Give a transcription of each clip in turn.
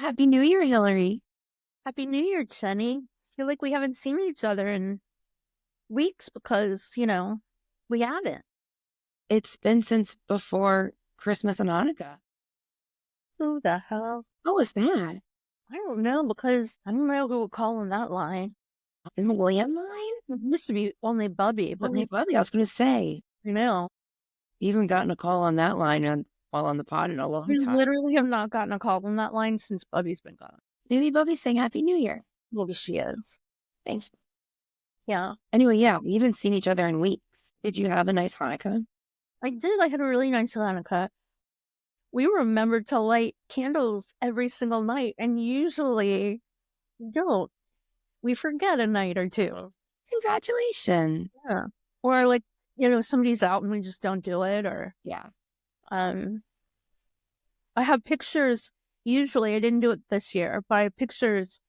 Happy New Year, Hillary. Happy New Year, Jenny. Feel like we haven't seen each other in weeks because, we haven't. It's been since before Christmas and Hanukkah. Who the hell? What was that? I don't know because I don't know who would call on that line. In the landline? It used to be only Bubby, but Only Bubby, I was going to say. you know, You haven't gotten a call on that line while on the pod in a long we time. literally have not gotten a call on that line since Bubby's been gone. Maybe Bubby's saying Happy New Year. Maybe she is. Thanks. Yeah, Anyway, yeah, we haven't seen each other in weeks. Did you have a nice Hanukkah? I did. I had a really nice Hanukkah. We remembered to light candles every single night, and usually we don't. We forget a night or two. Congratulations. Yeah. Or somebody's out and we just don't do it. Or Yeah. I have pictures. Usually I didn't do it this year, but I have pictures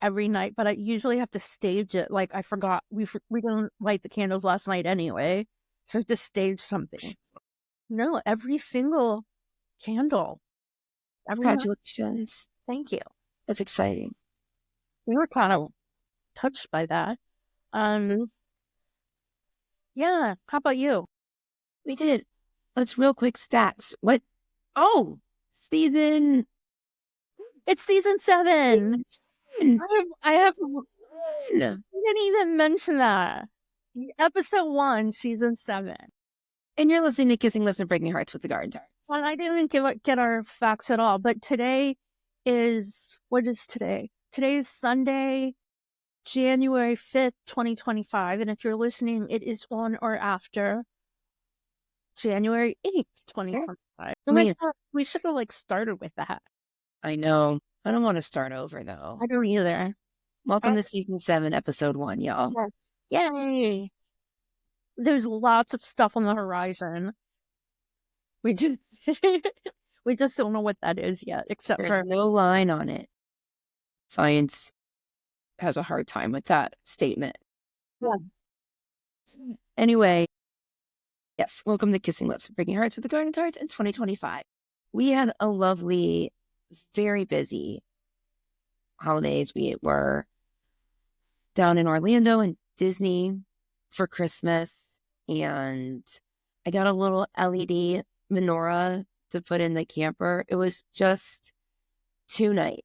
every night, but I usually have to stage it. Like I forgot we didn't light the candles last night anyway. So I have to stage something. No, every single candle. Every night. Congratulations. Thank you. That's exciting. We were kind of touched by that. Yeah. How about you? We did. Let's real quick stats. What? Oh, season. It's season 7. I have. I didn't even mention that. Episode 1, season 7. And you're listening to Kissing Lips and Breaking Hearts with the Garden Tart. Well, I didn't get our facts at all, but today is, what is today? Today is Sunday, January 5th, 2025. And if you're listening, it is on or after January 8th, 2025. I mean, we should have started with that. I know. I don't want to start over though. I don't either. Welcome to season 7, episode 1, y'all. Yay! There's lots of stuff on the horizon. We just don't know what that is yet, except There's no line on it. Science has a hard time with that statement. Yeah. Anyway, yes, welcome to Kissing Lips and Breaking Hearts with the Garden Tarts in 2025. We had a lovely, very busy holidays. We were down in Orlando and Disney for Christmas, and I got a little LED menorah to put in the camper. It was just 2 nights.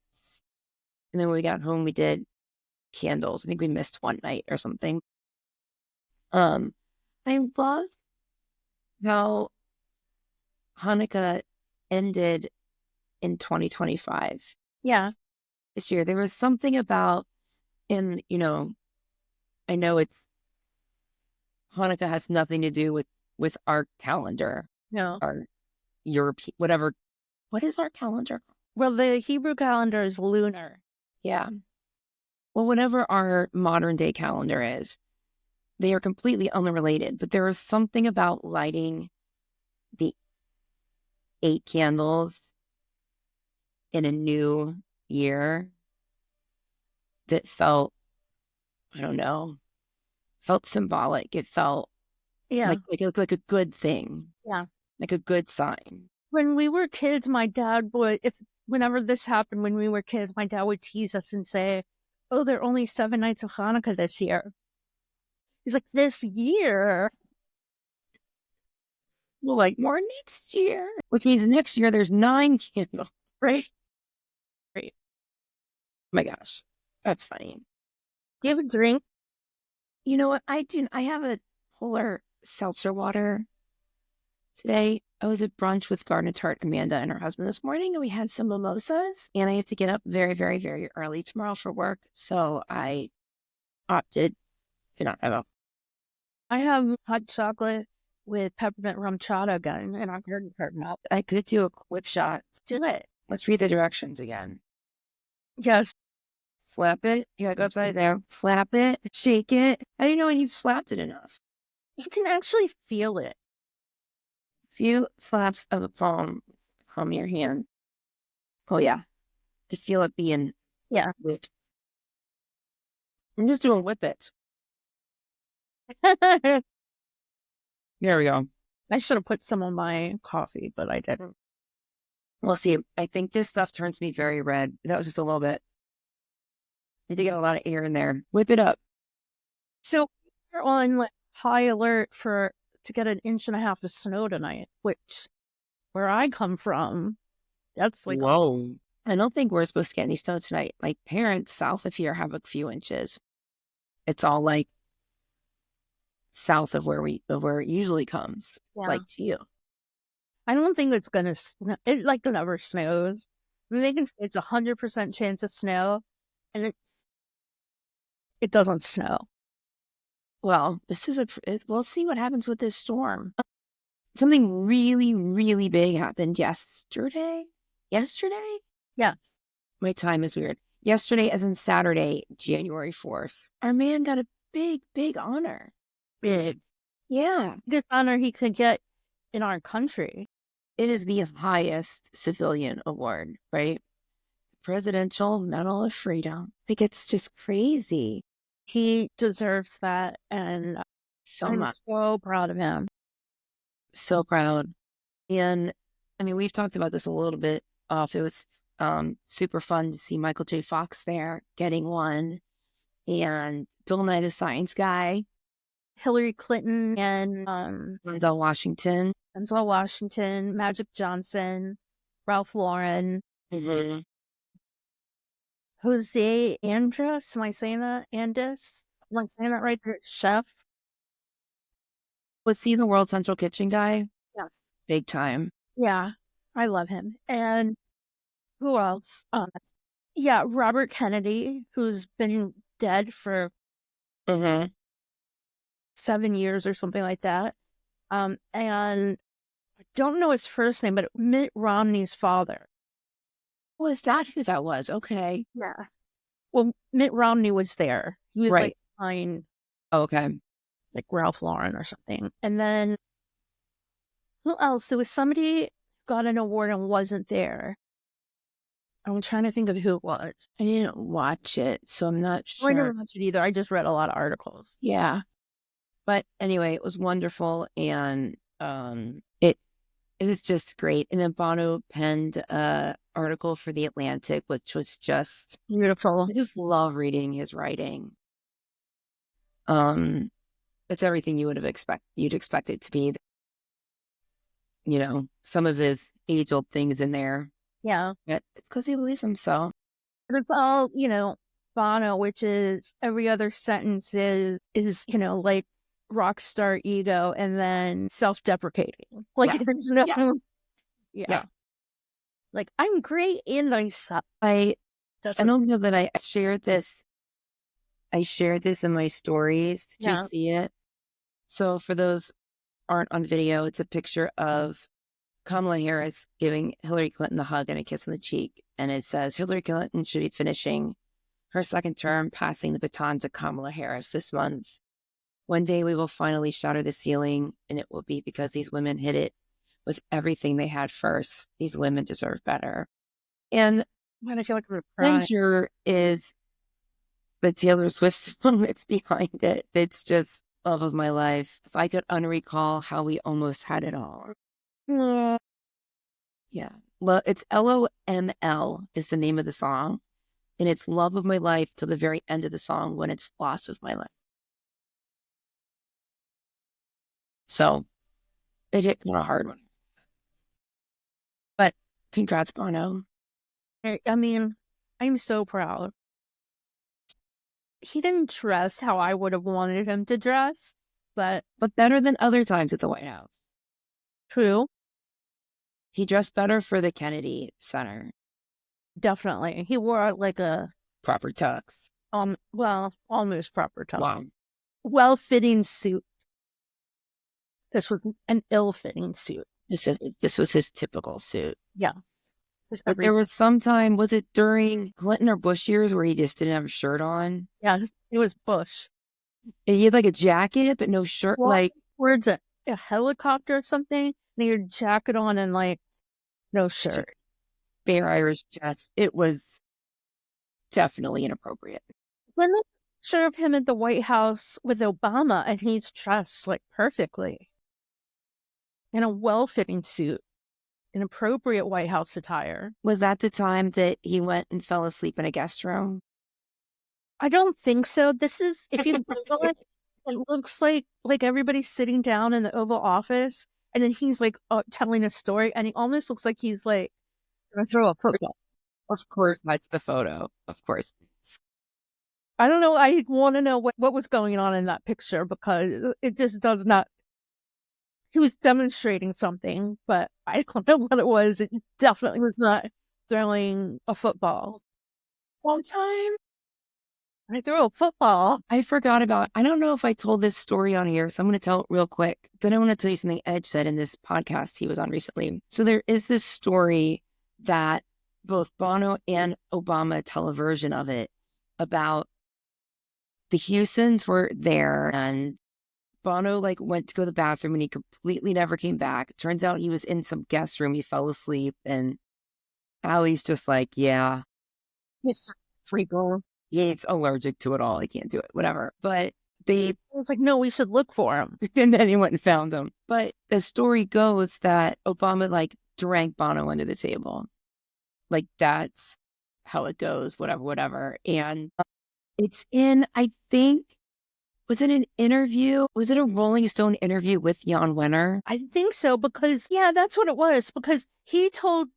And then when we got home, we did candles. I think we missed 1 night or something. I love how Hanukkah ended in 2025. Yeah. This year, there was something about, and I know Hanukkah has nothing to do with our calendar. No. Our European, whatever. What is our calendar? Well, the Hebrew calendar is lunar. Yeah. Well, whatever our modern day calendar is, they are completely unrelated. But there is something about lighting the 8 candles in a new year that felt, I don't know, felt symbolic. It felt like a good thing. Yeah. Like a good sign. When we were kids, my dad would, whenever this happened, when we were kids, my dad would tease us and say, "Oh, there are only 7 nights of Hanukkah this year." He's like, "This year?" Well, like more next year, which means next year there's 9 candles, right? Right. Oh my gosh, that's funny. Do you have a drink? You know what? I do. I have a polar seltzer water today. I was at brunch with Garden Tart Amanda and her husband this morning, and we had some mimosas. And I have to get up very, very, very early tomorrow for work, so I opted to not have a. I have hot chocolate with peppermint rum chata again, and I'm Garden Tart milk. I could do a whip shot. Do it. Let's read the directions again. Yes. Slap it. You gotta go upside down. Slap it. Shake it. I didn't know when you've slapped it enough. You can actually feel it. Few slaps of the palm of your hand. Oh yeah. To feel it being whipped. I'm just doing whip it. There we go. I should have put some on my coffee, but I didn't. We'll see. I think this stuff turns me very red. That was just a little bit. Need to get a lot of air in there. Whip it up. So we're on like high alert to get an inch and a half of snow tonight, which where I come from, that's like Whoa. I don't think we're supposed to get any snow tonight. My parents south of here have a few inches. It's all like south of where it usually comes, like to you. I don't think it's gonna snow. It like never snows. I mean, it's 100% chance of snow, and it doesn't snow. Well, we'll see what happens with this storm. Something really, really big happened yesterday. Yesterday? Yeah. My time is weird. Yesterday, as in Saturday, January 4th, our man got a big, big honor. Big. Yeah. Biggest honor he could get in our country. It is the highest civilian award, right? Presidential Medal of Freedom. Like, it's just crazy. He deserves that, and I'm so proud of him. So proud. And I mean, we've talked about this a little bit off. It was super fun to see Michael J. Fox there getting one, and Bill Nye the Science Guy, Hillary Clinton, and Denzel Washington, Magic Johnson, Ralph Lauren, Jose Andres. Am I saying that? Andres? Am I saying that right? The chef. Was he the World Central Kitchen guy? Yeah. Big time. Yeah. I love him. And who else? Yeah, Robert Kennedy, who's been dead for 7 years or something like that. And I don't know his first name, but Mitt Romney's father. Was that who that was? Okay. Yeah. Well, Mitt Romney was there. He was like behind. Oh, okay. Like Ralph Lauren or something. And then who else? There was somebody who got an award and wasn't there. I'm trying to think of who it was. I didn't watch it, so I'm not sure. I didn't watch it either. I just read a lot of articles. Yeah. But anyway, it was wonderful, and it was just great. And then Bono penned an article for The Atlantic, which was just beautiful. I just love reading his writing. It's everything you'd expect it to be. You know, some of his age-old things in there. Yeah. It's because he believes himself. It's all, Bono, which is every other sentence is, like rock star ego and then self-deprecating. Like, there's no... Yeah. Like, I'm great and I suck. I don't know that I shared this. I shared this in my stories. Did you see it? So for those aren't on video, it's a picture of Kamala Harris giving Hillary Clinton a hug and a kiss on the cheek. And it says, Hillary Clinton should be finishing her second term, passing the baton to Kamala Harris this month. One day we will finally shatter the ceiling, and it will be because these women hit it with everything they had first. These women deserve better. And I feel like I'm gonna cry. Is the Taylor Swift song that's behind it. It's just love of my life. If I could unrecall how we almost had it all. Yeah. It's LOML is the name of the song. And it's love of my life till the very end of the song when it's loss of my life. So it hit on a hard one. But congrats, Bono. I mean, I'm so proud. He didn't dress how I would have wanted him to dress, but better than other times at the White House. True. He dressed better for the Kennedy Center. Definitely. He wore like a proper tux. Well, almost proper tux. Wow. Well-fitting suit. This was an ill-fitting suit. This was his typical suit. Yeah. But there was some time, was it during Clinton or Bush years where he just didn't have a shirt on? Yeah, it was Bush. And he had like a jacket, but no shirt. Well, like, where's a helicopter or something? And he had a jacket on and like no shirt. Bare Irish chest. It was definitely inappropriate. When the picture of him at the White House with Obama, and he's dressed like perfectly in a well-fitting suit. inappropriate White House attire. Was that the time that he went and fell asleep in a guest room? I don't think so. This is, if you Google it, it looks like everybody's sitting down in the Oval Office, and then he's like telling a story, and he almost looks like he's like gonna throw a football. Of course, that's the photo. Of course. I don't know. I want to know what was going on in that picture, because it just does not. He was demonstrating something, but I don't know what it was. It definitely was not throwing a football. One time, I threw a football. I forgot about, I don't know if I told this story on here, so I'm going to tell it real quick. Then I want to tell you something Edge said in this podcast he was on recently. So there is this story that both Bono and Obama tell a version of it about the Houstons were there, and Bono like went to go to the bathroom and he completely never came back. Turns out he was in some guest room. He fell asleep, and Allie's just like, yeah, Mr. Freakle. he's allergic to it all. He can't do it, whatever. But they, It's like, no, we should look for him. and then he went and found him. But the story goes that Obama like drank Bono under the table. Like that's how it goes, whatever. And it's in, I think, was it an interview? Was it a Rolling Stone interview with Jan Wenner? I think so, because, yeah, that's what it was, because he told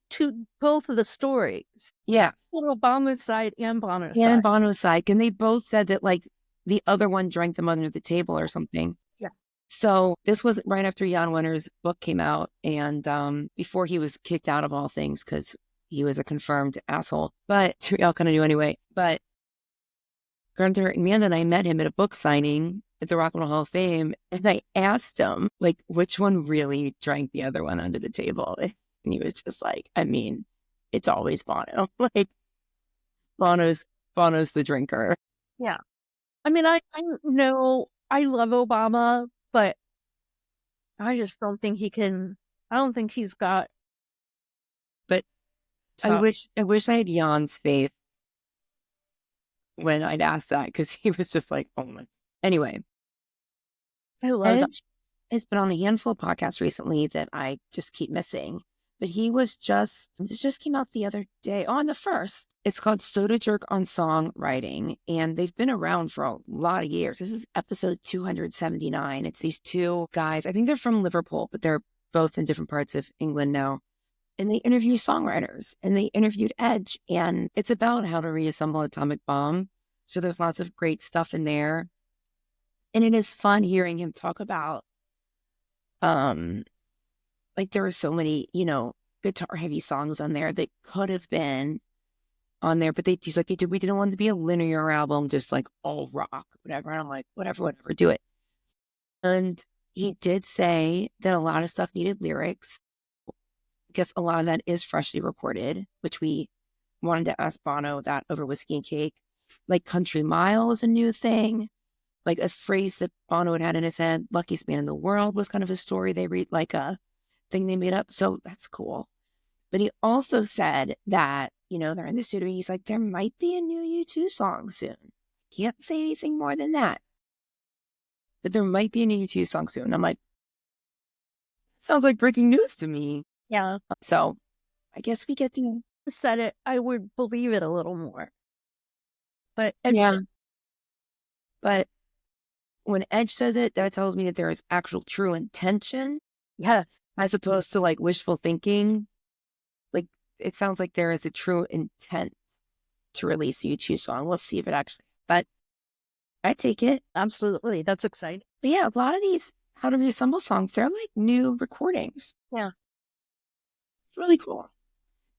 both of the stories. Yeah. Told Obama's side and Bono's side. And Bono's side. And they both said that like the other one drank them under the table or something. Yeah. So this was right after Jan Wenner's book came out, and before he was kicked out of all things because he was a confirmed asshole. But we all kind of knew anyway. But Gunther Amanda and I met him at a book signing at the Rock and Roll Hall of Fame, and I asked him like which one really drank the other one under the table, and he was just like, I mean, it's always Bono. Like Bono's the drinker. Yeah. I mean, I know I love Obama, but I just don't think he can. I don't think he's got. But I wish I had Jan's faith when I'd asked that, because he was just like, oh my. Anyway, I love Edge that. has been on a handful of podcasts recently that I just keep missing. But this just came out the other day, on the 1st. It's called Soda Jerk on Songwriting, and they've been around for a lot of years. This is episode 279. It's these two guys. I think they're from Liverpool, but they're both in different parts of England now. And they interview songwriters, and they interviewed Edge, and it's about how to reassemble an atomic bomb. So there's lots of great stuff in there. And it is fun hearing him talk about, like there were so many, guitar heavy songs on there that could have been on there, but he's like, we didn't want it to be a linear album, just like all rock, whatever. And I'm like, whatever, do it. And he did say that a lot of stuff needed lyrics. I guess a lot of that is freshly recorded, which we wanted to ask Bono that over Whiskey and Cake. Like Country Mile is a new thing. Like a phrase that Bono had in his head, Luckiest Man in the World was kind of a story they read, like a thing they made up. So that's cool. But he also said that, they're in the studio. He's like, there might be a new U2 song soon. Can't say anything more than that. But there might be a new U2 song soon. I'm like, sounds like breaking news to me. Yeah. So I guess we get the... Said it, I would believe it a little more. But yeah. But when Edge says it, that tells me that there is actual true intention. Yes. As opposed to like wishful thinking. Like it sounds like there is a true intent to release a U2 song. We'll see if it actually, but I take it. Absolutely. That's exciting. But yeah, a lot of these How to Reassemble songs, they're like new recordings. Yeah. Really cool.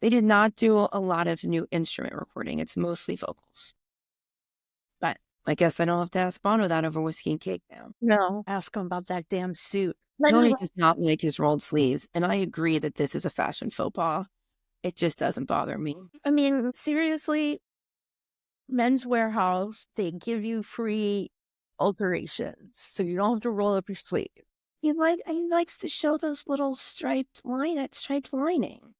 They did not do a lot of new instrument recording. It's mostly vocals. But I guess I don't have to ask Bono that over Whiskey and Cake now. No. Ask him about that damn suit. Tony does not like his rolled sleeves. And I agree that this is a fashion faux pas. It just doesn't bother me. I mean, seriously, Men's Warehouse, they give you free alterations, so you don't have to roll up your sleeve. He likes to show those little striped lining.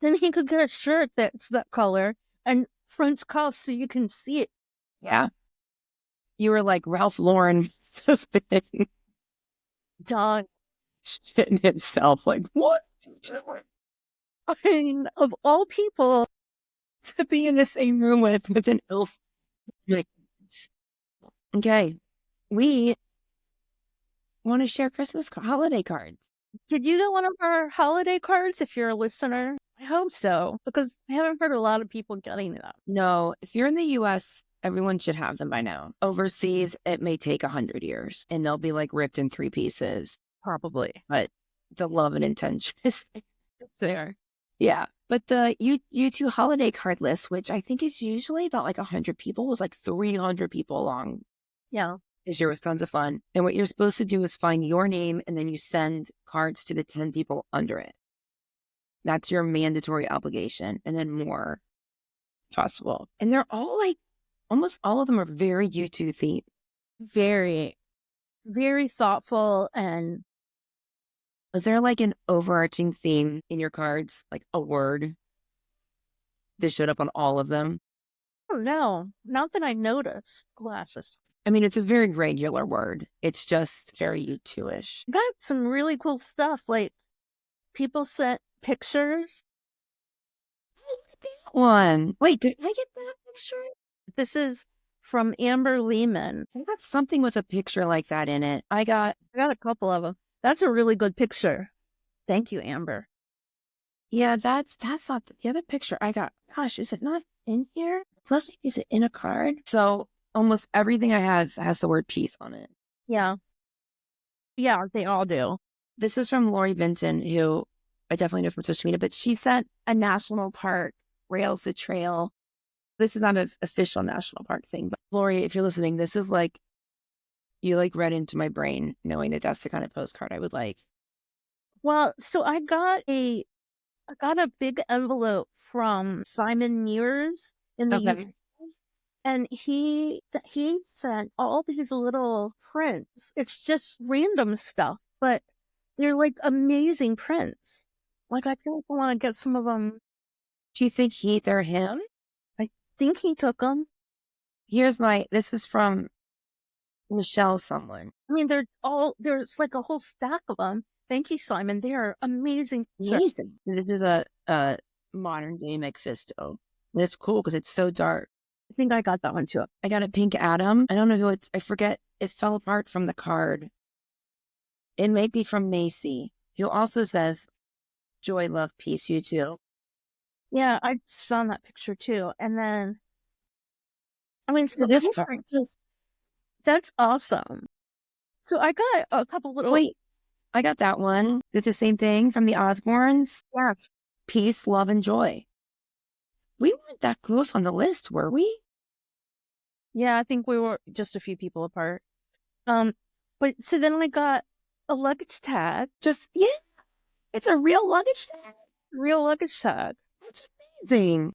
Then he could get a shirt that's that color and front cuffs so you can see it. Yeah. You were like Ralph Lauren Done. shitting himself. Like, what? I mean, of all people, to be in the same room with an elf. Like, okay, we want to share Christmas holiday cards. did you get one of our holiday cards if you're a listener? I hope so, because I haven't heard a lot of people getting them. No, if you're in the US, everyone should have them by now. Overseas, it may take 100 years and they'll be like ripped in 3 pieces. Probably. But the love and intention is there. Yeah. But the U2 holiday card list, which I think is usually about like 100 people, was like 300 people long. Yeah. This year was tons of fun. And what you're supposed to do is find your name and then you send cards to the 10 people under it. That's your mandatory obligation. And then more possible. And they're all like, almost all of them are very U2 themed. Very, very thoughtful. And was there like an overarching theme in your cards? Like a word that showed up on all of them? Oh, no, not that I noticed. Glasses. I mean, it's a very regular word. It's just very U2-ish. Got some really cool stuff. Like, people sent pictures. One. Wait, did I get that picture? This is from Amber Lehman. I got something with a picture like that in it. I got a couple of them. That's a really good picture. Thank you, Amber. Yeah, that's not the other picture I got. Gosh, is it not in here? Plus, is it in a card? So almost everything I have has the word peace on it. Yeah. Yeah, they all do. This is from Lori Vinton, who I definitely know from social media, but she sent a national park rails the trail. This is not an official national park thing, but Lori, if you're listening, this is like, you like read into my brain knowing that that's the kind of postcard I would like. Well, so I got a big envelope from Simon Mears in the UK, and he sent all these little prints. It's just random stuff, but they're like amazing prints. Like, I feel like I want to get some of them. Do you think they're him? I think he took them. This is from Michelle someone. I mean, there's like a whole stack of them. Thank you, Simon. They are amazing. Amazing. This is a modern day Mephisto. It's cool because it's so dark. I think I got that one too. I got a pink atom. I don't know who it's, I forget. It fell apart from the card. It may be from Macy, who also says, joy, love, peace, you too. Yeah, I just found that picture too. And then, I mean, so this card. That's awesome. So I got a couple little. Wait, I got that one. It's the same thing from the Osbournes. Yes. Peace, love, and joy. We weren't that close on the list, were we? Yeah, I think we were just a few people apart. But so then I got a luggage tag. Yeah, it's a real luggage tag. Real luggage tag. That's amazing.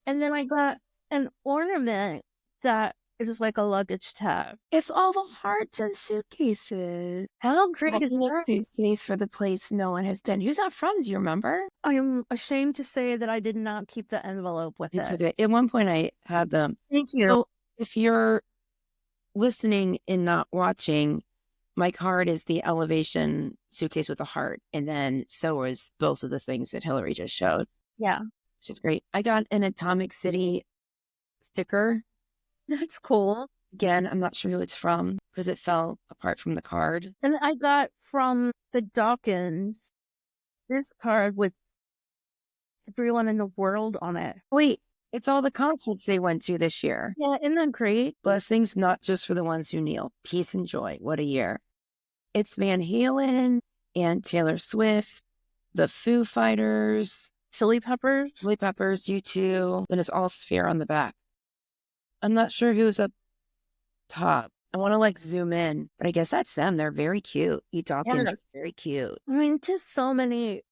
And then I got an ornament that is like a luggage tag. It's all the hearts and suitcases. How great is that? Suitcase for the place no one has been. Who's that from? Do you remember? I'm ashamed to say that I did not keep the envelope with it. It's okay. At one point, I had them. Thank you. So if you're listening and not watching, my card is the elevation suitcase with a heart, and then so is both of the things that Hillary just showed. Yeah, which is great. I got an Atomic City sticker. That's cool. Again, I'm not sure who it's from because it fell apart from the card. And I got from the Dawkins this card with everyone in the world on it. Wait, it's all the concerts they went to this year. Yeah, isn't that great? Blessings not just for the ones who kneel. Peace and joy. What a year. It's Van Halen and Taylor Swift, the Foo Fighters, Chili Peppers, U2. Then it's all Sphere on the back. I'm not sure who's up top. I want to like zoom in, but I guess that's them. They're very cute. Dawkins are very cute. I mean, just so many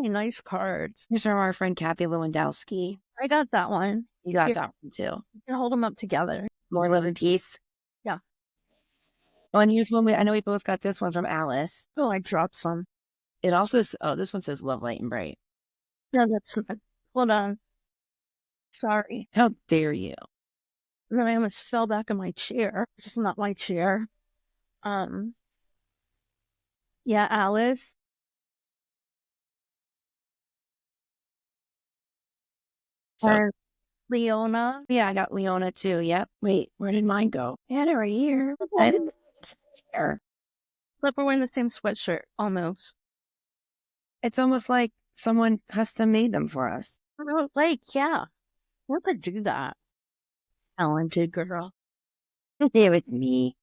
nice cards. Here's from our friend Kathy Lewandowski. I got that one. You got that one too. You can hold them up together. More love and peace. Yeah. Oh, and here's one. I know we both got this one from Alice. Oh, I dropped some. It also, this one says love, light, and bright. No, that's, hold on. Sorry. How dare you? And then I almost fell back in my chair. This is not my chair. Yeah, Alice. So Leona. yeah, I got Leona too. Yep. Wait, where did mine go? I had it right here. I didn't here. Look, we're wearing the same sweatshirt almost. It's almost like someone custom made them for us. Like, yeah, we could do that. Talented girl. Yeah, with me.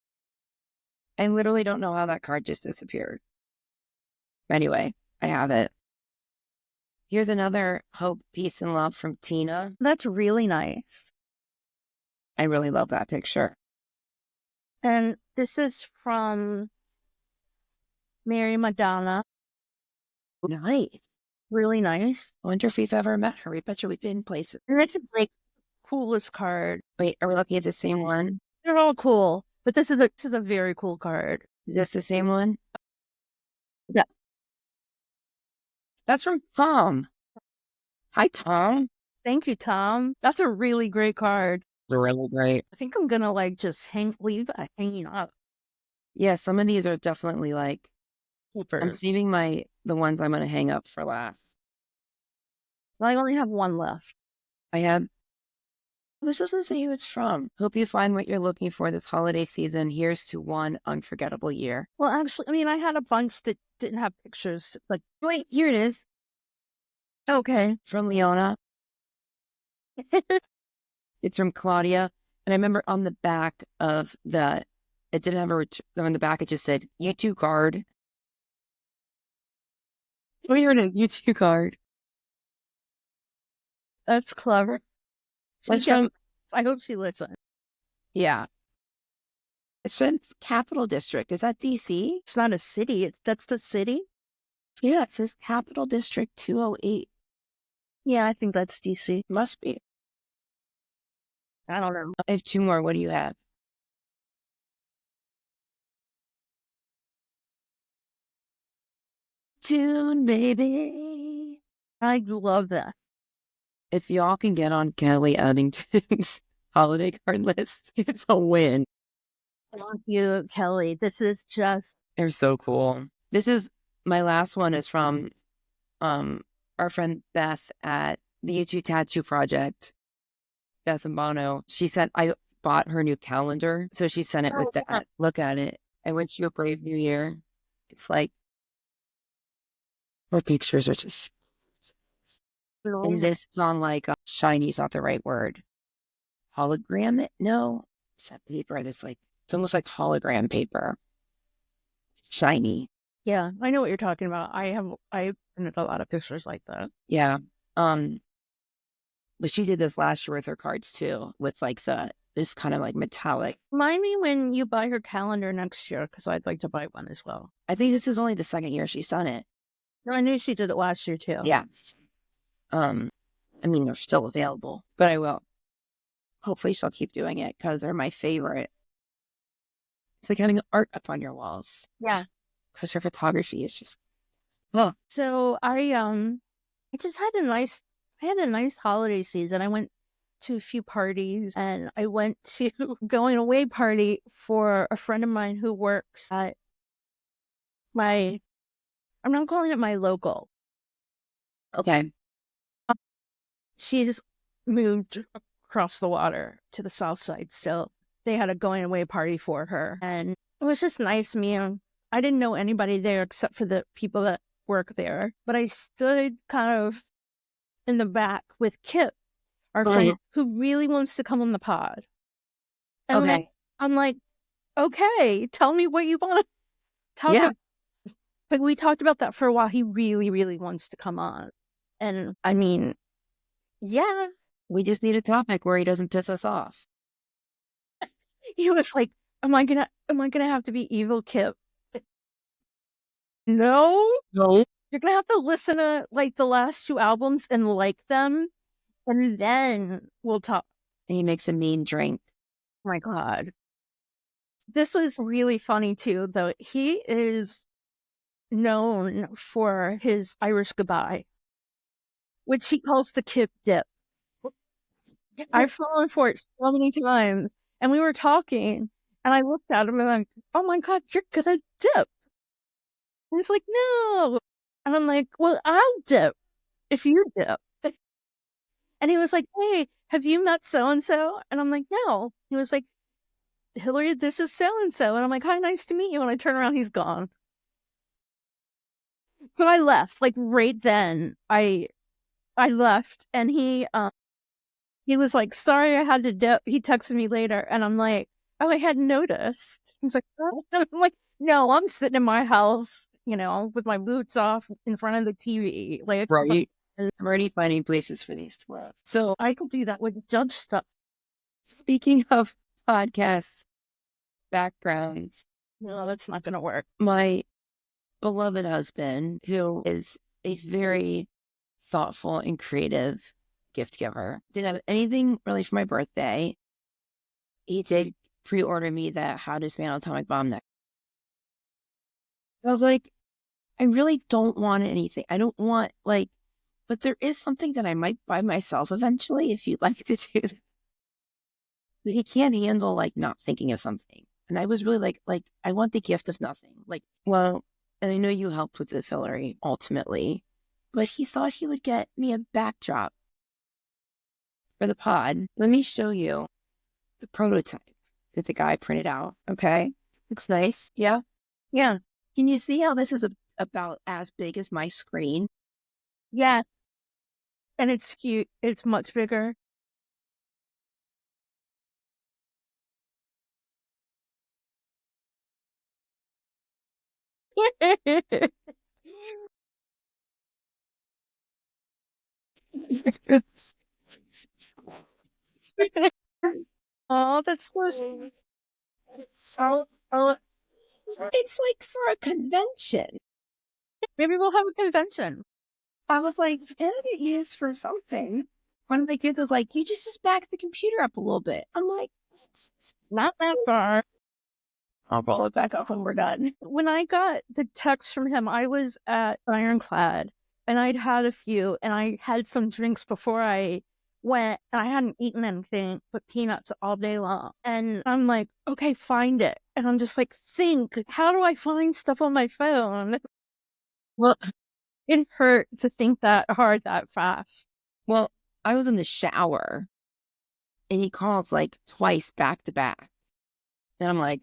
I literally don't know how that card just disappeared. Anyway, I have it. Here's another hope, peace, and love from Tina. That's really nice. I really love that picture. And this is from Mary Madonna. Nice. Really nice. I wonder if we've ever met her. We bet you we've been places. And this is like coolest card. Wait, are we looking at the same one? They're all cool, but this is a very cool card. Is this the same one? Yeah. That's from Tom. Hi, Tom. Thank you, Tom. That's a really great card. They're really great. I think I'm gonna like just leave that hanging up. Yeah, some of these are definitely like Keepers. I'm saving the ones I'm gonna hang up for last. Well, I only have one left. I have this doesn't say who it's from. Hope you find what you're looking for this holiday season. Here's to one unforgettable year. Well, actually, I mean, I had a bunch that didn't have pictures. Like, wait, here it is. Okay. From Leona. It's from Claudia. And I remember on the back of it didn't have on the back, it just said, U2 card. Oh, you're in a U2 card. That's clever. I hope she listens. Yeah. It's from Capital District. Is that DC? It's not a city. That's the city? Yeah, it says Capital District 208. Yeah, I think that's DC. Must be. I don't know. I have two more. What do you have? June, baby. I love that. If y'all can get on Kelly Eddington's holiday card list, it's a win. Thank you, Kelly. This is just... They're so cool. My last one is from our friend Beth at the YouTube Tattoo Project. Beth and Bono. She said, I bought her new calendar. So she sent it with that. Yeah. Look at it. I wish you a brave new year. It's like, her pictures are just... And this is on like, shiny's not the right word. Hologram? No. It's that paper that's like, it's almost like hologram paper. Shiny. Yeah, I know what you're talking about. I printed a lot of pictures like that. Yeah. But she did this last year with her cards too, with like this kind of like metallic. Remind me when you buy her calendar next year, because I'd like to buy one as well. I think this is only the second year she's done it. No, I knew she did it last year too. Yeah. I mean, they're still available, but I will. Hopefully she'll keep doing it because they're my favorite. It's like having art up on your walls. Yeah. Because her photography is just... So I just had a nice holiday season. I went to a few parties, and I went to going away party for a friend of mine who works at I'm not calling it my local. Okay. She's moved across the water to the south side, so they had a going away party for her, and it was just nice. I didn't know anybody there except for the people that work there, but I stood kind of in the back with Kip, our friend, who really wants to come on the pod. And okay. I'm like, okay, tell me what you want to talk about. But we talked about that for a while. He really, really wants to come on. And I mean, yeah. We just need a topic where he doesn't piss us off. He was like, am I gonna have to be evil Kip? No. You're gonna have to listen to like the last two albums and like them, and then we'll talk. And he makes a mean drink. Oh my God. This was really funny too, though. He is known for his Irish goodbye, which he calls the Kip dip. I've fallen for it so many times. And we were talking, and I looked at him and I'm like, oh my God, you're gonna dip. And he's like, no. And I'm like, well, I'll dip if you dip. And he was like, hey, have you met so-and-so? And I'm like, no. He was like, Hillary, this is so-and-so. And I'm like, hi, nice to meet you. And I turn around, he's gone. So I left, like right then. I left, and he was like, sorry, I had to dip. He texted me later, and I'm like, oh, I hadn't noticed. He's like, oh. I'm like, no, I'm sitting in my house, with my boots off in front of the TV. Like, right. I'm already finding places for these to live. So I could do that with judge stuff. Speaking of podcasts, backgrounds, No, that's not going to work. My beloved husband, who is a very thoughtful and creative gift giver, didn't have anything really for my birthday. He did pre-order me the How to Dismantle Atomic Bomb neck. I was like, I really don't want anything. I don't want but there is something that I might buy myself eventually if you'd like to do that. But he can't handle not thinking of something. And I was really like, I want the gift of nothing. Well, and I know you helped with this, Hillary, ultimately, but he thought he would get me a backdrop for the pod. Let me show you the prototype that the guy printed out. Okay. Looks nice. Yeah. Yeah. Can you see how this is about as big as my screen? Yeah. And it's cute. It's much bigger. Oh, that's so. So, it's like for a convention. Maybe we'll have a convention. I was like, can it get used for something? One of my kids was like, you just back the computer up a little bit. I'm like, not that far. I'll roll it back up when we're done. When I got the text from him, I was at Ironclad, and I'd had a few, and I had some drinks before I went, and I hadn't eaten anything but peanuts all day long. And I'm like, okay, find it. And I'm just like, how do I find stuff on my phone? Well, it hurt to think that hard that fast. Well, I was in the shower, and he calls twice back to back. And I'm like,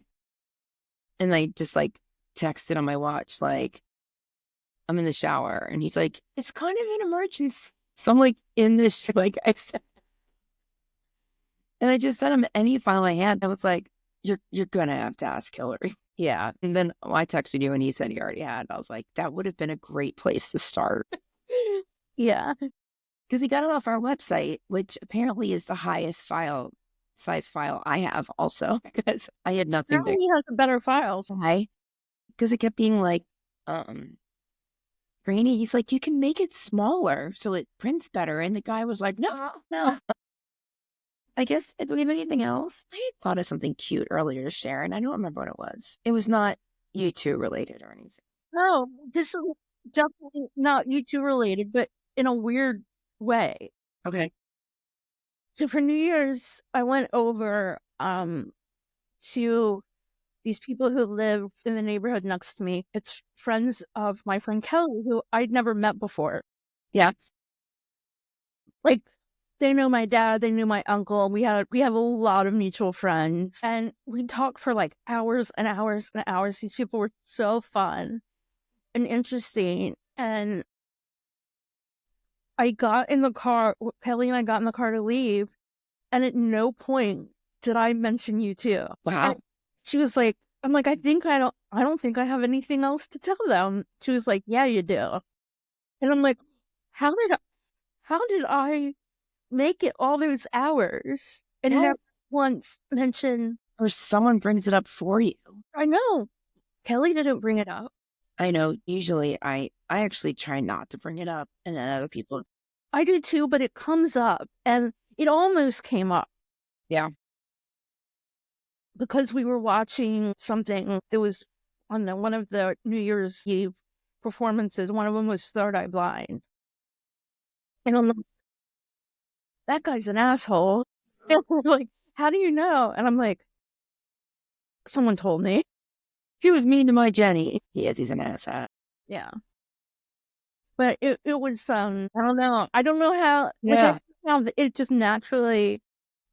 and I just texted on my watch, I'm in the shower. And he's like, it's kind of an emergency. So I'm in this, I said, and I just sent him any file I had. I was like, you're going to have to ask Hillary. Yeah. And then I texted you and he said he already had. I was like, that would have been a great place to start. Yeah. Because he got it off our website, which apparently is the highest size file I have also, because I had nothing there. He has the better files. Why? Because it kept being grainy. He's like, you can make it smaller so it prints better. And the guy was like, no. I guess, do we have anything else? I had thought of something cute earlier to share, and I don't remember what it was. It was not U2 related or anything. No, this is definitely not U2 related, but in a weird way. Okay. So for New Year's, I went over to these people who live in the neighborhood next to me. It's friends of my friend Kelly, who I'd never met before. Yeah. They know my dad, they knew my uncle. We have a lot of mutual friends, and we talked for hours and hours and hours. These people were so fun and interesting. And I got in the car, Kelly and I got in the car to leave, and at no point did I mention U2. Wow. And she was like, I'm like, I don't think I have anything else to tell them. She was like, yeah, you do. And I'm like, how did I make it all those hours and never once mention, or someone brings it up for you? I know. Kelly didn't bring it up. I know. Usually I actually try not to bring it up, and then other people. I do too, but it comes up, and it almost came up. Yeah. Because we were watching something that was on one of the New Year's Eve performances. One of them was Third Eye Blind. And I'm like, that guy's an asshole. And we're like, how do you know? And I'm like, someone told me. He was mean to my Jenny. He's an asshat. Yeah. But it was, I don't know. I don't know how. Yeah. Now it just naturally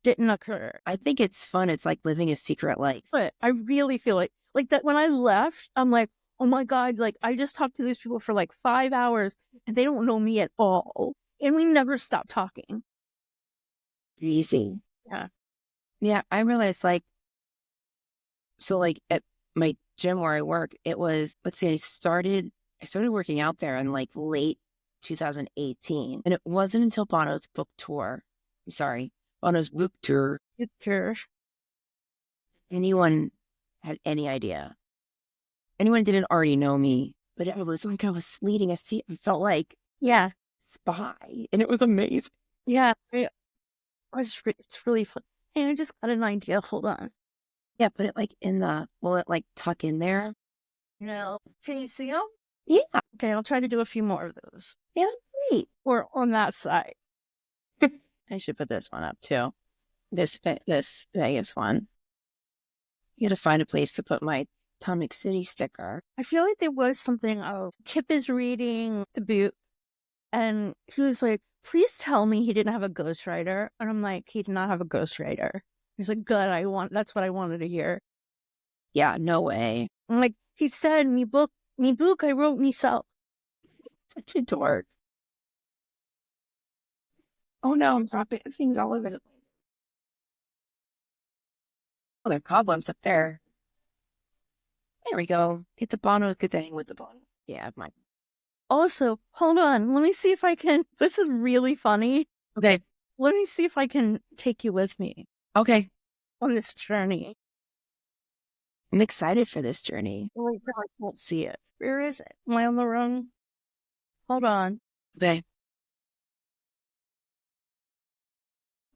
didn't occur. I think it's fun. It's like living a secret life. But I really feel like that when I left, I'm like, oh my God, like I just talked to these people for like 5 hours and they don't know me at all. And we never stopped talking. Easy. Yeah. Yeah, I realized like, so like at my gym where I work, it was, let's see, I started working out there in like late 2018. And it wasn't until Bono's book tour. I'm sorry, Bono's book tour. Cherished. Anyone had any idea. Anyone didn't already know me, but it was like I was leading a seat. I felt like Yeah. spy, and it was amazing. Yeah. It's really fun. Hey, I just got an idea. Hold on. Yeah, put it like will it like tuck in there? No. Can you see them? Yeah. Okay, I'll try to do a few more of those. Yeah, great. Or on that side. I should put this one up too. This Vegas one. You got to find a place to put my Atomic City sticker. I feel like there was something else. Kip is reading the book, and he was like, please tell me he didn't have a ghostwriter. And I'm like, he did not have a ghostwriter. He's like, good, that's what I wanted to hear. Yeah, no way. I'm like, he said, me book I wrote myself. Such a dork. Oh no, I'm dropping things all over the place. Oh, there are cobwebs up there. There we go. Get the Bonos. Good to hang with the Bono. Yeah, mine. Also, hold on. Let me see if I can. This is really funny. Okay. Let me see if I can take you with me Okay. on this journey. I'm excited for this journey. Oh my God, I won't see it. Where is it? Am I on the wrong? Hold on. Okay.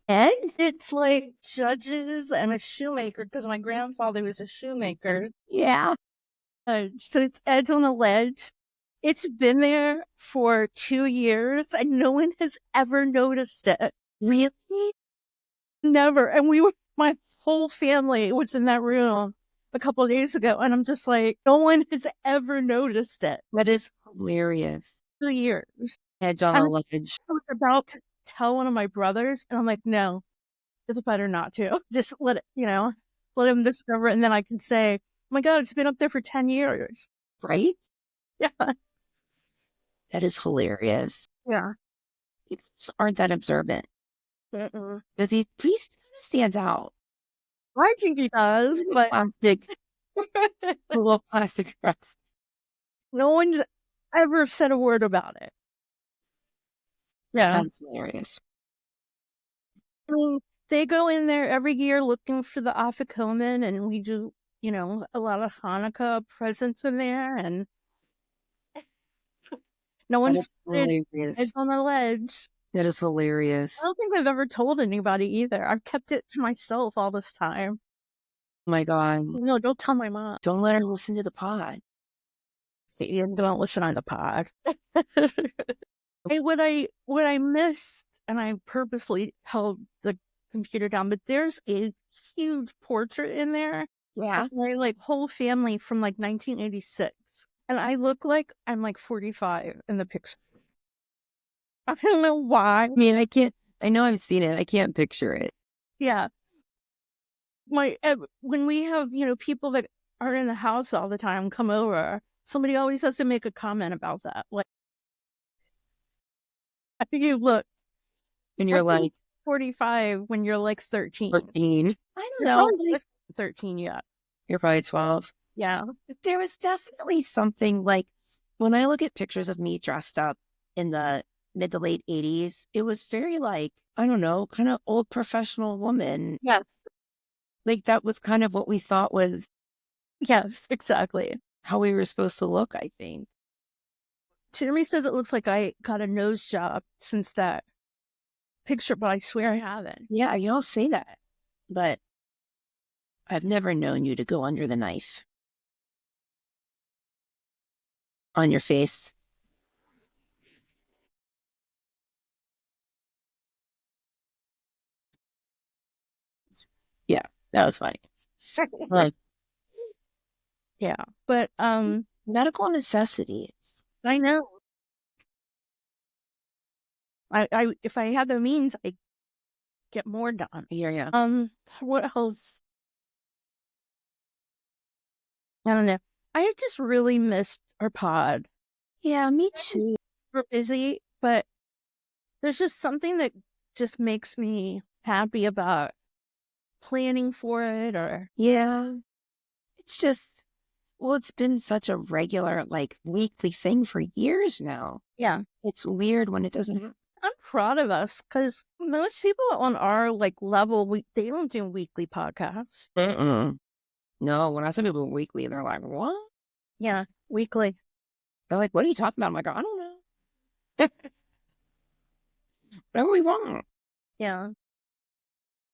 And it's like judges and a shoemaker because my grandfather was a shoemaker. Yeah. So it's edge on the ledge. It's been there for 2 years and no one has ever noticed it. Really? Never. And my whole family was in that room a couple of days ago. And I'm just like, no one has ever noticed it. That is hilarious. 2 years. Edge on the ledge. I was about to tell one of my brothers and I'm like, no, it's better not to. Just let him discover it. And then I can say, oh my God, it's been up there for 10 years. Right? Yeah. That is hilarious. Yeah. People just aren't that observant. Because he kind of stands out. I think he does, but Plastic. A little plastic crust. no one's ever said a word about it. Yeah. That's hilarious. I mean, they go in there every year looking for the afikoman, and we do, a lot of Hanukkah presents in there, and no one's it's on the ledge. That is hilarious. I don't think I've ever told anybody either. I've kept it to myself all this time. Oh my God. No, don't tell my mom. Don't let her listen to the pod. Don't listen on the pod. Hey, what I missed, and I purposely held the computer down, but there's a huge portrait in there. Yeah. Of my whole family from 1986. And I look like I'm 45 in the picture. I don't know why. I mean, I know I've seen it. I can't picture it. Yeah. When we have, people that are in the house all the time come over, somebody always has to make a comment about that. I think you look. And you're 45 when you're 13. 13. I don't know. 13 yet. You're probably 12. Yeah. But there was definitely something when I look at pictures of me dressed up in the mid to late 80s, it was very I don't know, kind of old professional woman. Yes. That was kind of what we thought was. Yes, exactly. How we were supposed to look, I think. Jeremy says it looks like I got a nose job since that picture, but I swear I haven't. Yeah, you all say that. But I've never known you to go under the knife. On your face. Yeah, that was funny. Yeah, but medical necessity. I know. I if I had the means, I get more done. Yeah. What else? I don't know. I just really missed our pod. Yeah, me too. We're busy, but there's just something that just makes me happy about planning for it. Or Yeah. It's just, well, it's been such a regular, like, weekly thing for years now. yeah, It's weird when it doesn't happen. I'm proud of us because most people on our like level, they don't do weekly podcasts. No, when I say people weekly, they're like, what? Yeah, weekly. They're like, what are you talking about? I'm like, I don't know. Whatever we want. Yeah.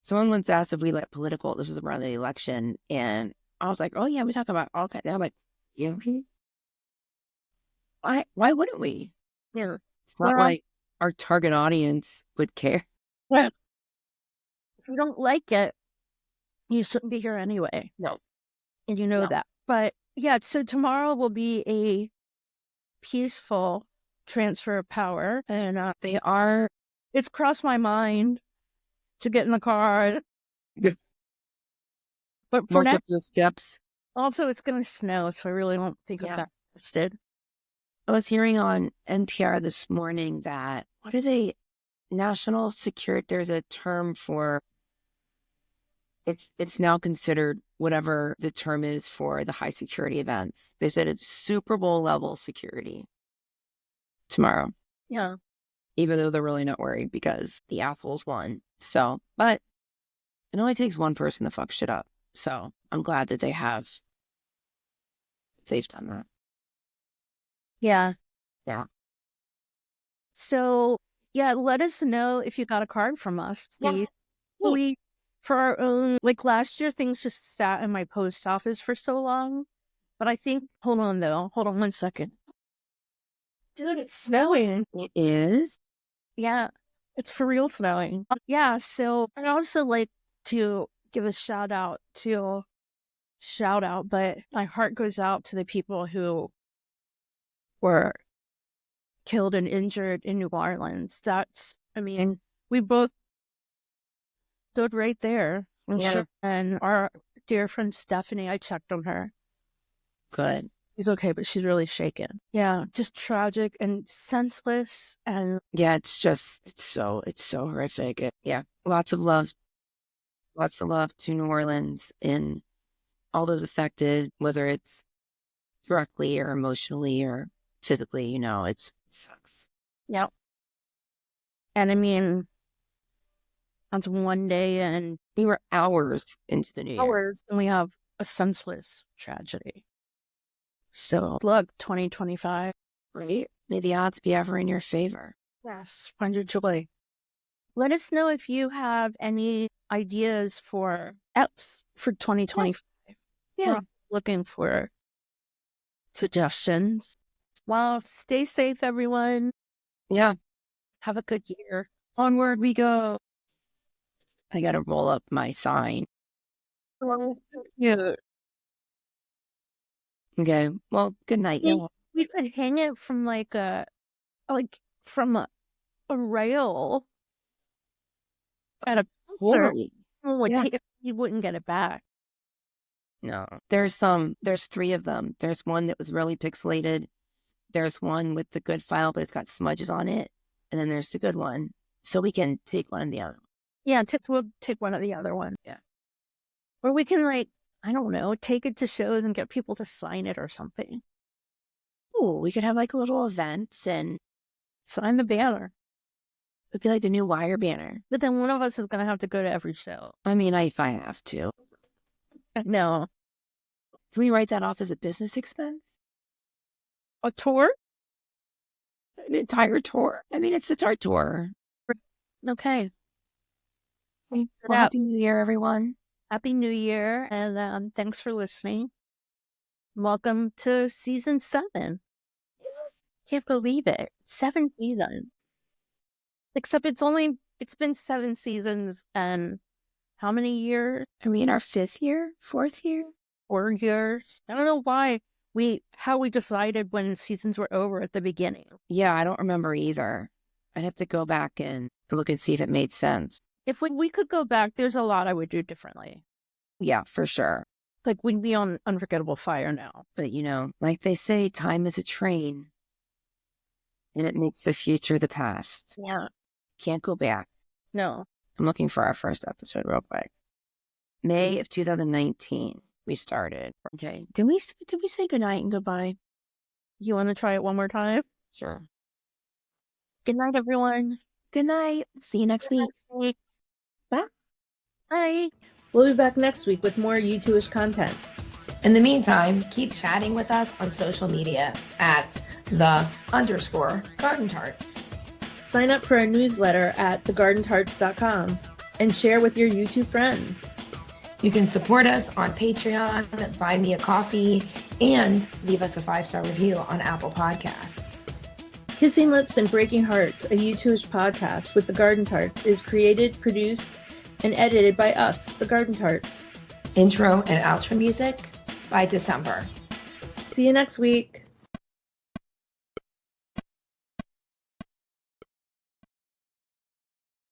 Someone once asked if we let political, this was around the election, and I was like, oh, yeah, we talk about all kinds. They're like, yeah. Why wouldn't we? Yeah. It's not like our target audience would care. Well, if you don't like it, you shouldn't be here anyway. No. And you know No. that. But yeah, so tomorrow will be a peaceful transfer of power. And They are. it's crossed my mind to get in the car. But for now, Multiple steps. also it's going to snow, so I really don't think I'm that interested. I was hearing on NPR this morning that, what are they, national security, there's a term for, it's now considered whatever the term is for the high security events. They said it's Super Bowl level security tomorrow. Yeah. Even though they're really not worried because the assholes won. So, but it only takes one person to fuck shit up. So I'm glad that they've done that. Yeah. Yeah. So, yeah, let us know if you got a card from us, please. Yeah. We, for our own, like last year, things just sat in my post office for so long. But I think, hold on 1 second. Dude, it's snowing. It is. Yeah, it's for real snowing. Yeah, so I'd also like to give a shout out, but my heart goes out to the people who were killed and injured in New Orleans. I mean, we both stood right there. Yeah. And our dear friend Stephanie, I checked on her. Good. She's okay, but she's really shaken. Yeah, just tragic and senseless. And yeah, it's so horrific. Yeah, lots of love to New Orleans and all those affected, whether it's directly or emotionally or physically. It sucks. yeah. And I mean, that's one day and we were hours into the new year. And we have a senseless tragedy. So look, 2025. Right? May the odds be ever in your favor. Yes, find your joy. Let us know if you have any ideas for apps for 2025. Yeah. We're looking for suggestions. Well, stay safe, everyone. Yeah. Have a good year. Onward we go. I got to roll up my sign. Yeah. Okay. Well, good night, y'all. We could hang it from from a rail at a Totally. You wouldn't get it back. No. There's 3 of them. There's one that was really pixelated. There's one with the good file, but it's got smudges on it. And then there's the good one. So we can take one and the other. Yeah, we'll take one of the other one. Yeah. Or we can I don't know, take it to shows and get people to sign it or something. Oh, we could have little events and sign the banner. It'd be like the new Wire banner. But then one of us is going to have to go to every show. I mean, if I have to. No. Can we write that off as a business expense? A tour? An entire tour. I mean, it's the Tart Tour. Okay. Well, Happy New Year, everyone. Happy New Year, and thanks for listening. Welcome to season 7. Can't believe it. 7 seasons. Except it's been 7 seasons and how many years? Are we in our 5th year? 4th year? 4 years. I don't know how we decided when seasons were over at the beginning. Yeah, I don't remember either. I'd have to go back and look and see if it made sense. If we could go back, there's a lot I would do differently. Yeah, for sure. Like we'd be on Unforgettable Fire now. But, like they say, time is a train and it makes the future the past. Yeah. Can't go back. No. I'm looking for our first episode real quick. May of 2019, we started. Okay. Did we say goodnight and goodbye? You want to try it one more time? Sure. Good night, everyone. Good night. See you next week. Bye. Bye. We'll be back next week with more U2ish content. In the meantime, keep chatting with us on social media at _Garden Tarts. Sign up for our newsletter at thegardentarts.com and share with your YouTube friends. You can support us on Patreon, buy me a coffee, and leave us a 5-star review on Apple Podcasts. Kissing Lips and Breaking Hearts, a U2ish podcast with the Garden Tarts, is created, produced, and edited by us, the Garden Tarts. Intro and outro music by December. See you next week.